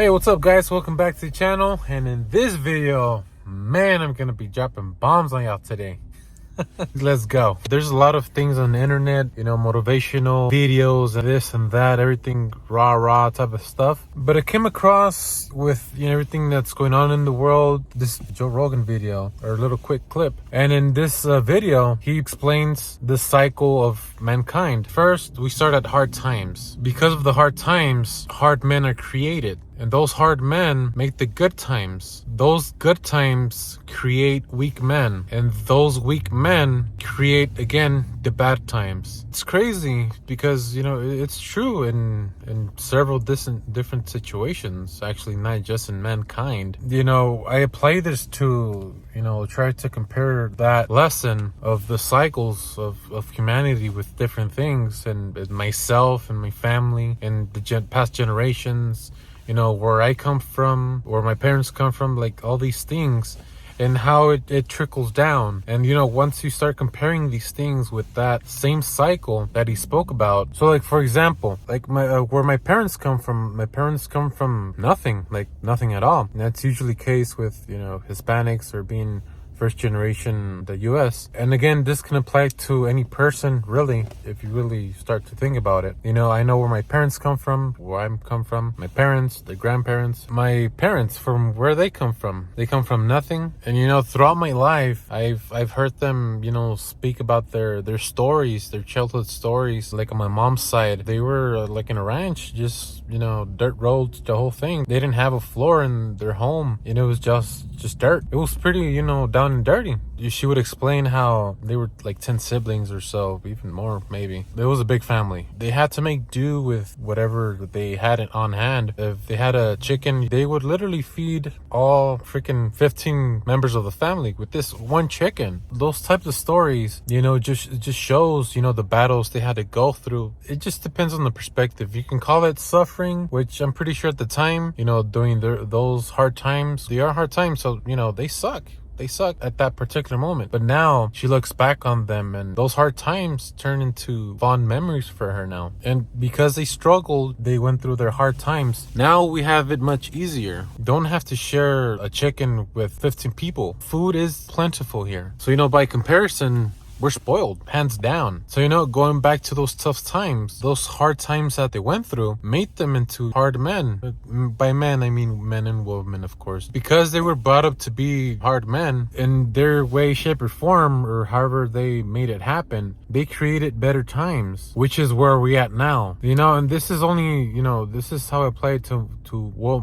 Hey, what's up guys? Welcome back to the channel. And in this video, man, I'm gonna be dropping bombs on y'all today. Let's go. There's a lot of things on the internet, motivational videos and this and that, everything rah type of stuff. But I came across with everything that's going on in the world, this Joe Rogan video or a little quick clip. And in this video, he explains the cycle of mankind. First, we start at hard times. Because of the hard times, hard men are created. And those hard men make the good times. Those good times create weak men. And those weak men create, again, the bad times. It's crazy because, it's true in several different situations. Actually, not just in mankind. I apply this to, try to compare that lesson of the cycles of humanity with different things and myself and my family and the past generations. Where I come from, where my parents come from, like all these things and how it trickles down. And, once you start comparing these things with that same cycle that he spoke about. So like, for example, like where my parents come from nothing, like nothing at all. And that's usually the case with, Hispanics or being first generation the US. And again, this can apply to any person, really, if you really start to think about it. I know where my parents come from, where I come from, my parents, their grandparents, my parents, from where they come from. They come from nothing. And throughout my life, I've heard them, speak about their stories, their childhood stories. Like on my mom's side, they were like in a ranch, just dirt roads, the whole thing. They didn't have a floor in their home, it was just dirt. It was pretty, down and dirty. She would explain how they were like 10 siblings or so, even more maybe. It was a big family. They had to make do with whatever they had on hand. If they had a chicken, they would literally feed all freaking 15 members of the family with this one chicken. Those types of stories, just shows, the battles they had to go through. It just depends on the perspective. You can call it suffering, which I'm pretty sure at the time, during those hard times, they are hard times. So, they suck. They suck at that particular moment. But now she looks back on them and those hard times turn into fond memories for her now. And because they struggled, they went through their hard times. Now we have it much easier. Don't have to share a chicken with 15 people. Food is plentiful here. So, by comparison, we're spoiled, hands down. So, going back to those tough times, those hard times that they went through made them into hard men. By men, I mean men and women, of course. Because they were brought up to be hard men in their way, shape, or form, or however they made it happen, they created better times, which is where we're at now. And this is only, this is how I apply it to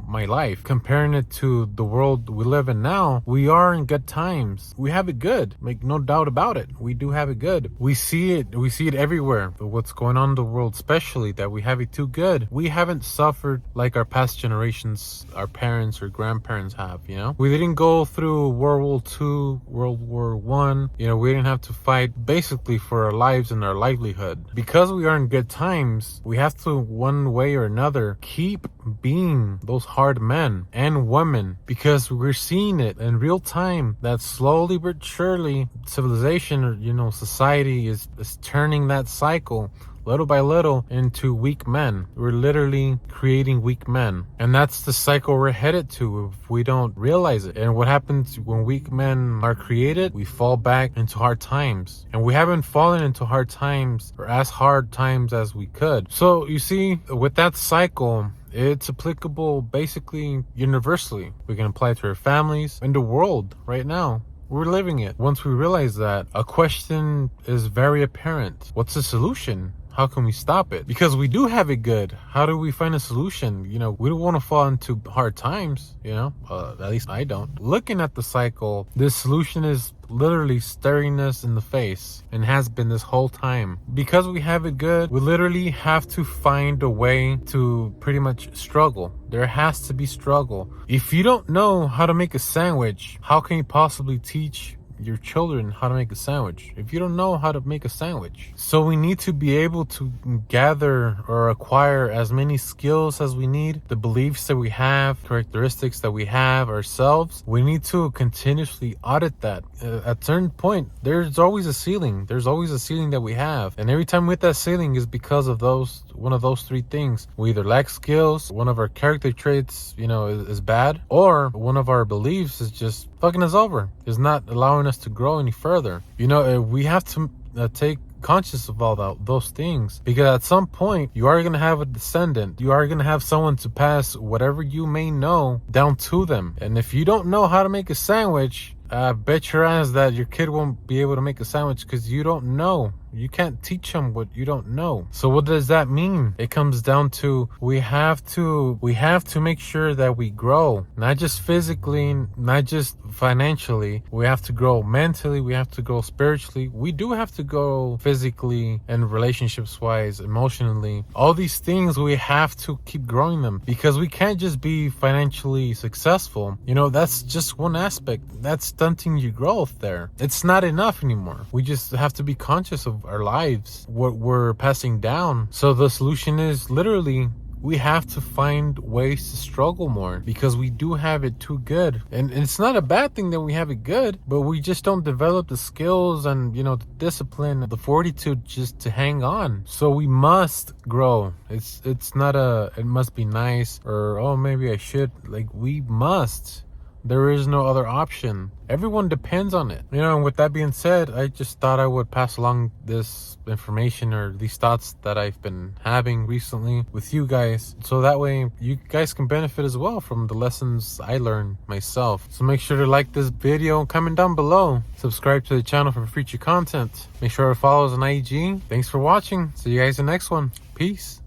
my life. Comparing it to the world we live in now, we are in good times. We have it good, like no doubt about it. We do have it good. We see it everywhere. But what's going on in the world, especially, that we have it too good. We haven't suffered like our past generations, our parents or grandparents have. We didn't go through World War II, World War I. We didn't have to fight basically for our lives and our livelihood. Because we are in good times, we have to, one way or another, keep being those hard men and women, because we're seeing it in real time that slowly but surely civilization or society is turning that cycle little by little into weak men. We're literally creating weak men, and that's the cycle we're headed to if we don't realize it. And what happens when weak men are created? We fall back into hard times, and we haven't fallen into hard times or as hard times as we could. So you see, with that cycle, it's applicable basically universally. We can apply it to our families and the world right now. We're living it. Once we realize that, a question is very apparent. What's the solution? How can we stop it? Because we do have it good. How do we find a solution? We don't want to fall into hard times, at least I don't. Looking at the cycle, this solution is literally staring us in the face, and has been this whole time. Because we have it good, we literally have to find a way to pretty much struggle. There has to be struggle. If you don't know how to make a sandwich, how can you possibly teach your children how to make a sandwich if you don't know how to make a sandwich? So we need to be able to gather or acquire as many skills as we need, the beliefs that we have, characteristics that we have ourselves. We need to continuously audit that. At a certain point, there's always a ceiling. There's always a ceiling that we have, and every time we hit that ceiling is because of those one of those three things. We either lack skills, one of our character traits, is bad, or one of our beliefs is just fucking us over, is not allowing us to grow any further. We have to take conscious of all those things, because at some point you are going to have a descendant, you are going to have someone to pass whatever you may know down to them. And if you don't know how to make a sandwich, I bet your ass that your kid won't be able to make a sandwich, because you don't know. You can't teach them what you don't know. So what does that mean? It comes down to we have to make sure that we grow, not just physically, not just financially. We have to grow mentally, we have to grow spiritually, we do have to grow physically and relationships wise, emotionally. All these things, we have to keep growing them, because we can't just be financially successful. That's just one aspect. That's stunting your growth there. It's not enough anymore. We just have to be conscious of our lives, what we're passing down. So the solution is literally, we have to find ways to struggle more, because we do have it too good. And it's not a bad thing that we have it good, but we just don't develop the skills and the discipline, the fortitude just to hang on. So we must grow. It's not it must be nice, or oh maybe I should. Like, we must. There is no other option. Everyone depends on it. And with that being said, I just thought I would pass along this information, or these thoughts that I've been having recently with you guys, so that way you guys can benefit as well from the lessons I learned myself. So make sure to like this video, comment down below, subscribe to the channel for future content, make sure to follow us on IG. Thanks for watching. See you guys in the next one. Peace.